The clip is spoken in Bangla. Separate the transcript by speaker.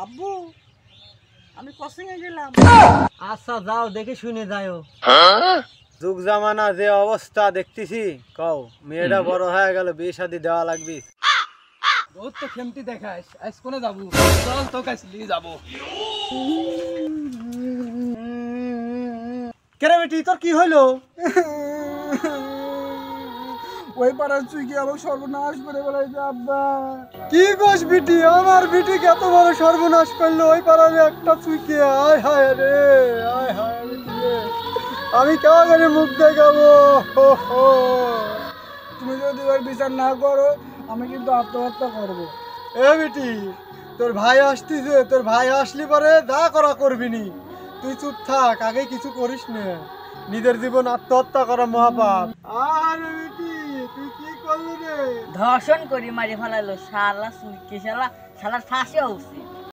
Speaker 1: আব্বু আমি কোচিং এ গেলাম।
Speaker 2: আচ্ছা যাও, দেখে শুনে যাও।
Speaker 3: যুগ জামানা যে অবস্থা দেখতেছি, কও মেয়েটা বড় হয়ে গেল, বিয়ে শাদী দেওয়া লাগবে।
Speaker 1: বহুত তো খেমতি দেখাস, আজ কোনে যাবো? চল তো কাছে নিয়ে যাবো।
Speaker 3: কেরে বেটি, তোর কি হইলো?
Speaker 1: ওই পাড়ার চুইকে আমাকে সর্বনাশ করে বলাইছে আব্বা।
Speaker 3: কি কস বিটি? আমার বিটিকে এত বড় সর্বনাশ করলো ওই পাড়ার একটা চুইকে? আয় হায় রে, আয় হায় রে, আমি কাগরে মুখ দেখাবো।
Speaker 1: তুমি যদি ওর বিচার না করো আমি কিন্তু আত্মহত্যা করবো।
Speaker 3: এ বেটি, তোর ভাই আসতিছে, তোর ভাই আসলি পরে যা করা করবি নি। তুই চুপ থাক, আগে কিছু করিস না, নিজের জীবন আত্মহত্যা করা মহাপাপ। আরে বেটি, তুই কি করলি রে?
Speaker 2: ধর্ষণ করি মারি ফেলাইলো শালা, সুইকে শালা, শালার ফাঁসি উচিত।